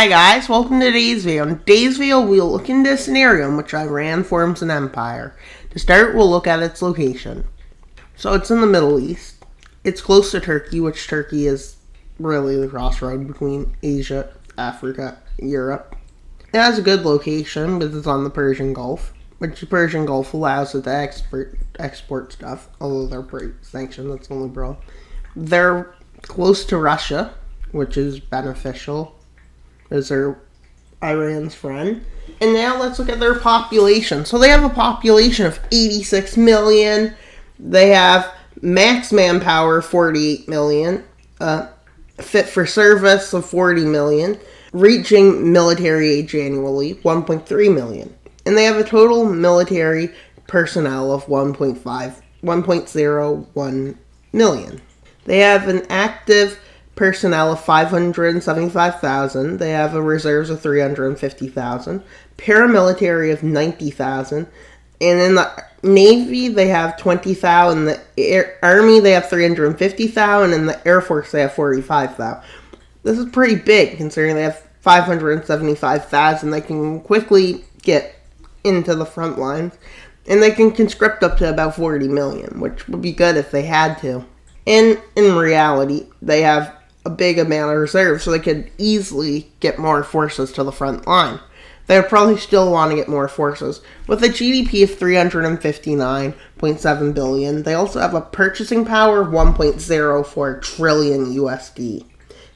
Hi guys, welcome to today's video. In today's video, we'll look into a scenario in which Iran forms an empire. To start, we'll look at its location. So it's in the Middle East. It's close to Turkey, which Turkey is really the crossroad between Asia, Africa, Europe. It has a good location, but it's on the Persian Gulf, which the Persian Gulf allows it to export stuff, although they're pretty sanctioned, that's the only problem. They're close to Russia, which is beneficial, because they're Iran's friend. And now let's look at their population. So they have a population of 86 million. They have max manpower, 48 million. Fit for service of 40 million. Reaching military age annually, 1.3 million. And they have a total military personnel of 1.01 million. They have an active personnel of 575,000. They have a reserves of 350,000. Paramilitary of 90,000. And in the Navy, they have 20,000. In the Army, they have 350,000. And in the Air Force, they have 45,000. This is pretty big, considering they have 575,000. They can quickly get into the front lines. And they can conscript up to about 40 million, which would be good if they had to. And in reality, they have a big amount of reserves, so they could easily get more forces to the front line. They would probably still want to get more forces. With a GDP of 359.7 billion, they also have a purchasing power of 1.04 trillion USD.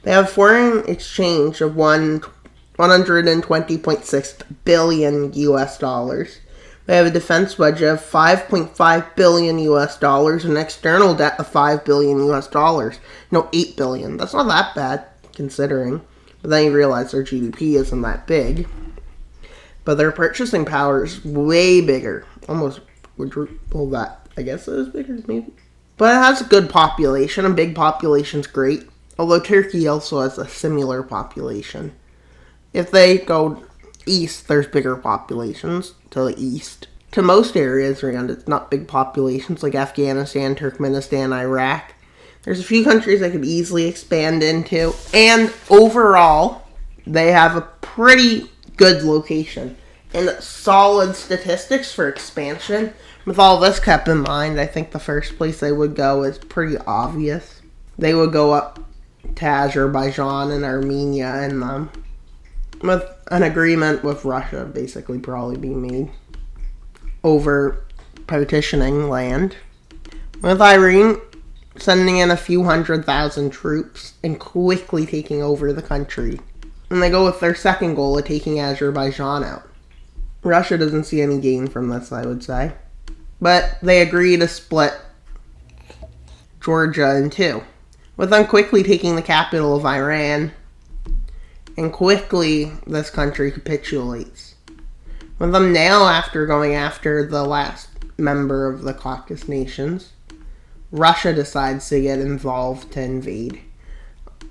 They have foreign exchange of 120.6 billion US dollars. They have a defense budget of 5.5 billion US dollars and external debt of 5 billion US dollars. No, 8 billion. That's not that bad, considering. But then you realize their GDP isn't that big. But their purchasing power is way bigger. Almost quadruple that. I guess it is bigger, maybe. But it has a good population. A big population's great. Although Turkey also has a similar population. If they go east, there's bigger populations to the east. To most areas around, it's not big populations like Afghanistan, Turkmenistan, Iraq. There's a few countries they could easily expand into. And overall, they have a pretty good location and solid statistics for expansion. With all this kept in mind, I think the first place they would go is pretty obvious. They would go up to Azerbaijan and Armenia and with an agreement with Russia basically probably being made over partitioning land. With Iran sending in a few 100,000 troops and quickly taking over the country. And they go with their second goal of taking Azerbaijan out. Russia doesn't see any gain from this, I would say. But they agree to split Georgia in two, with them quickly taking the capital of Iran. And quickly, this country capitulates. With them now, after going after the last member of the Caucasus nations, Russia decides to get involved to invade.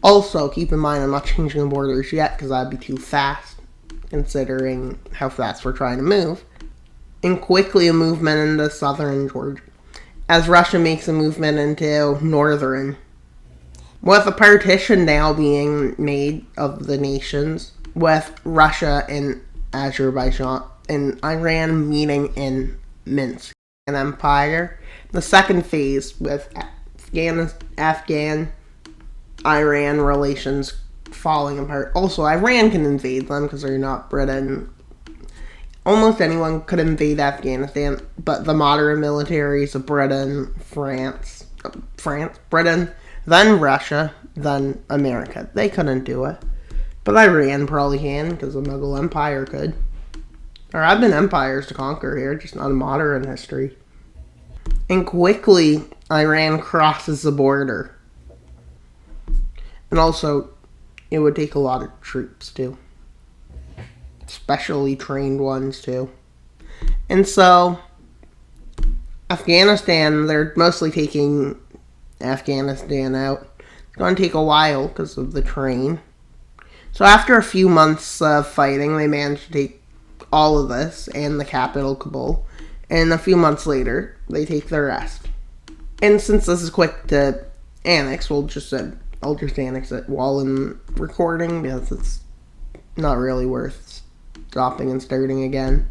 Also, keep in mind, I'm not changing the borders yet, because that'd be too fast, considering how fast we're trying to move. And quickly a movement into southern Georgia, as Russia makes a movement into northern. With a partition now being made of the nations, with Russia and Azerbaijan and Iran meeting in Minsk, an empire. The second phase with Afghan-Iran relations falling apart. Also, Iran can invade them because they're not Britain. Almost anyone could invade Afghanistan, but the modern militaries of Britain, Britain, then Russia, then America. They couldn't do it. But Iran probably can, because the Mughal Empire could. There have been empires to conquer here, just not in modern history. And quickly, Iran crosses the border. And also, it would take a lot of troops, too. Specially trained ones, too. And so, Afghanistan, they're mostly taking Afghanistan out. It's going to take a while because of the train. So after a few months of fighting, they managed to take all of this and the capital, Kabul. And a few months later, they take the rest. And since this is quick to annex, I'll just annex it while in recording because it's not really worth stopping and starting again.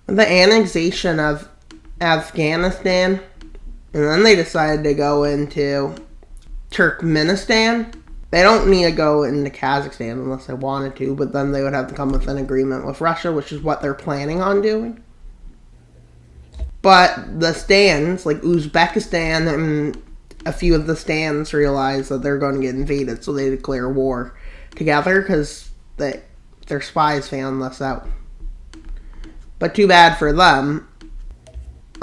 The annexation of Afghanistan, and then they decided to go into Turkmenistan. They don't need to go into Kazakhstan unless they wanted to, but then they would have to come with an agreement with Russia, which is what they're planning on doing. But the stands, like Uzbekistan and a few of the stands, realize that they're going to get invaded, so they declare war together because their spies found this out. But too bad for them.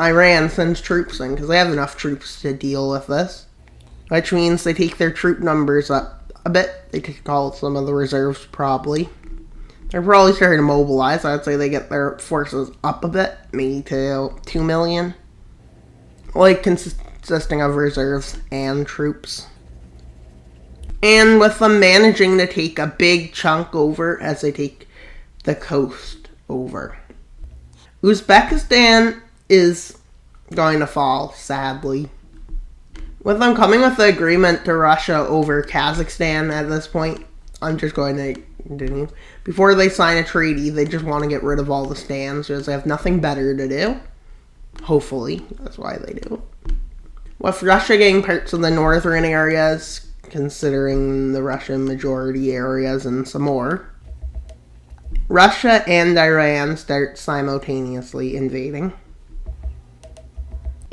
Iran sends troops in because they have enough troops to deal with this, which means they take their troop numbers up a bit. They could call some of the reserves probably. They're probably starting to mobilize. I'd say they get their forces up a bit, maybe to 2 million. Like consisting of reserves and troops. And with them managing to take a big chunk over as they take the coast over. Uzbekistan is going to fall, sadly. With them coming with the agreement to Russia over Kazakhstan at this point, I'm just going to continue. Before they sign a treaty, they just want to get rid of all the stands because they have nothing better to do. Hopefully, that's why they do. With Russia getting parts of the northern areas, considering the Russian majority areas and some more, Russia and Iran start simultaneously invading.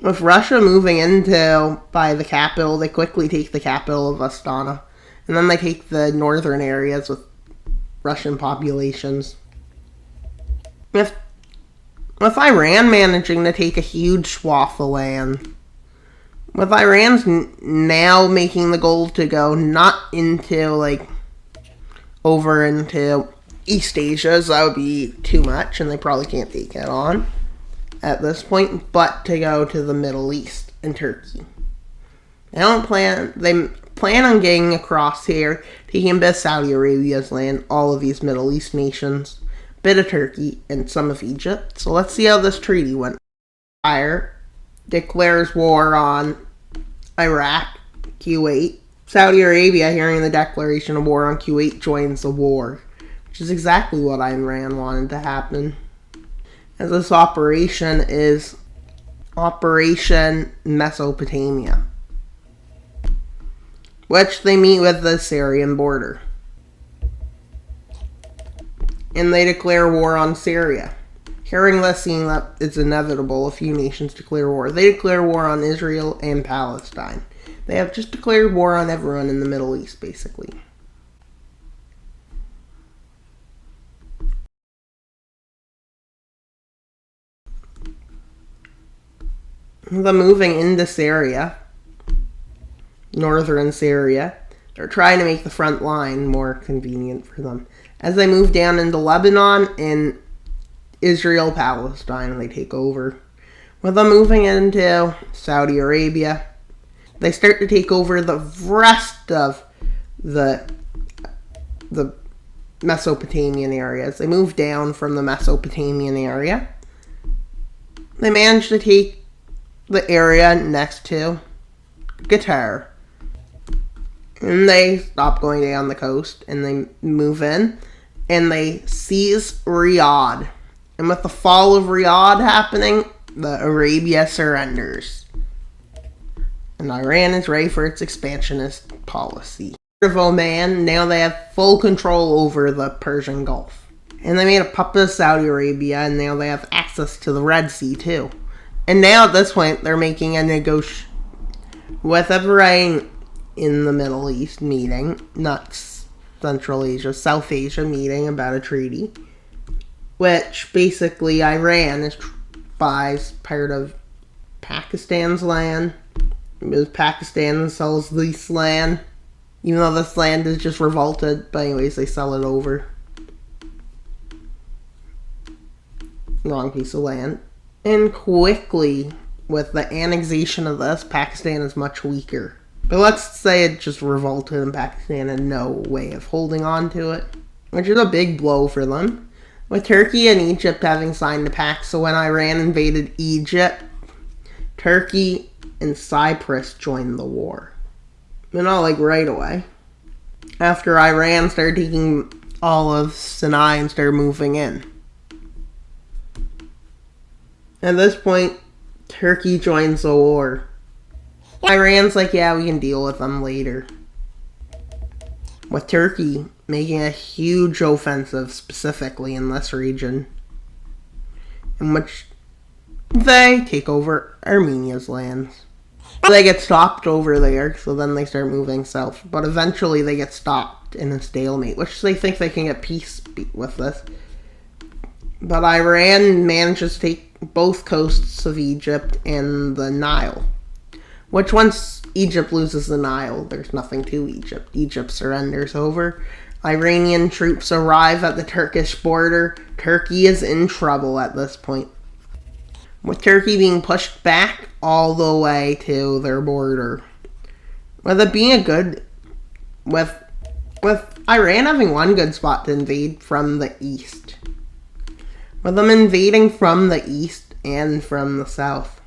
With Russia moving into by the capital, they quickly take the capital of Astana. And then they take the northern areas with Russian populations. With Iran managing to take a huge swath of land. With Iran's now making the goal to go not into, over into East Asia, so that would be too much, and they probably can't take it on at this point, but to go to the Middle East and Turkey. They plan on getting across here, taking a bit of Saudi Arabia's land, all of these Middle East nations, a bit of Turkey, and some of Egypt. So let's see how this treaty went. Fire declares war on Iraq, Kuwait. Saudi Arabia, hearing the declaration of war on Kuwait, joins the war, which is exactly what Iran wanted to happen. As this operation is Operation Mesopotamia, which they meet with the Syrian border. And they declare war on Syria. Hearing this, seeing that it's inevitable, a few nations declare war. They declare war on Israel and Palestine. They have just declared war on everyone in the Middle East, basically. The moving into Syria, northern Syria, they're trying to make the front line more convenient for them. As they move down into Lebanon and Israel, Palestine, they take over. With them moving into Saudi Arabia, they start to take over the rest of the Mesopotamian areas. They move down from the Mesopotamian area. They manage to take the area next to Qatar. And they stop going down the coast and they move in and they seize Riyadh. And with the fall of Riyadh happening, the Arabia surrenders. And Iran is ready for its expansionist policy. Of Oman, now they have full control over the Persian Gulf. And they made a puppet of Saudi Arabia, and now they have access to the Red Sea too. And now at this point, they're making a negotiation with everybody in the Middle East meeting, not Central Asia, South Asia meeting about a treaty, which basically Iran buys part of Pakistan's land. Because Pakistan sells this land, even though this land is just revolted, but anyways, they sell it over. Wrong piece of land. And quickly, with the annexation of this, Pakistan is much weaker. But let's say it just revolted and Pakistan had no way of holding on to it, which is a big blow for them. With Turkey and Egypt having signed the pact, so when Iran invaded Egypt, Turkey and Cyprus joined the war. But not right away. After Iran started taking all of Sinai and start moving in. At this point, Turkey joins the war. Iran's like, yeah, we can deal with them later. With Turkey making a huge offensive specifically in this region, in which they take over Armenia's lands. They get stopped over there, so then they start moving south. But eventually they get stopped in a stalemate, which they think they can get peace with this. But Iran manages to take both coasts of Egypt and the Nile. Which once Egypt loses the Nile, there's nothing to Egypt. Egypt surrenders over. Iranian troops arrive at the Turkish border. Turkey is in trouble at this point, with Turkey being pushed back all the way to their border. With it being with Iran having one good spot to invade from the east. With them invading from the east and from the south.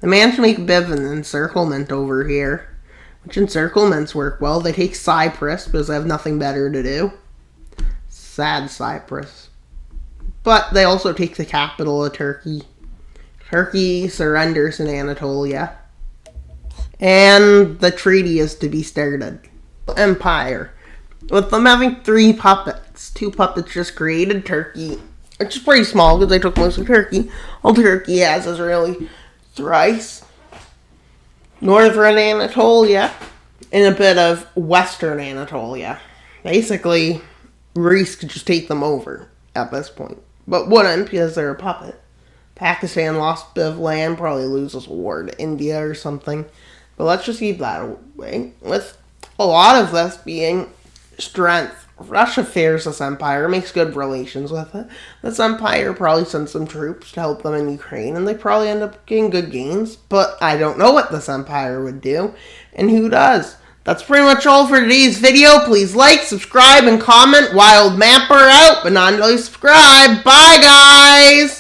They managed to make a bit of an encirclement over here, which encirclements work well. They take Cyprus because they have nothing better to do. Sad Cyprus. But they also take the capital of Turkey. Turkey surrenders in Anatolia. And the treaty is to be started. Empire. With them having 3 puppets. 2 puppets just created Turkey, which is pretty small because they took most of Turkey. All Turkey has is really Thrace, northern Anatolia, and a bit of western Anatolia. Basically, Greece could just take them over at this point, but wouldn't because they're a puppet. Pakistan lost a bit of land, probably loses a war to India or something. But let's just keep that away. With a lot of this being strength, Russia fears this empire, makes good relations with it. This empire probably sends some troops to help them in Ukraine, and they probably end up getting good gains. But I don't know what this empire would do, and who does. That's pretty much all for today's video. Please like, subscribe, and comment. Wild Mapper out, but not until you subscribe. Bye, guys!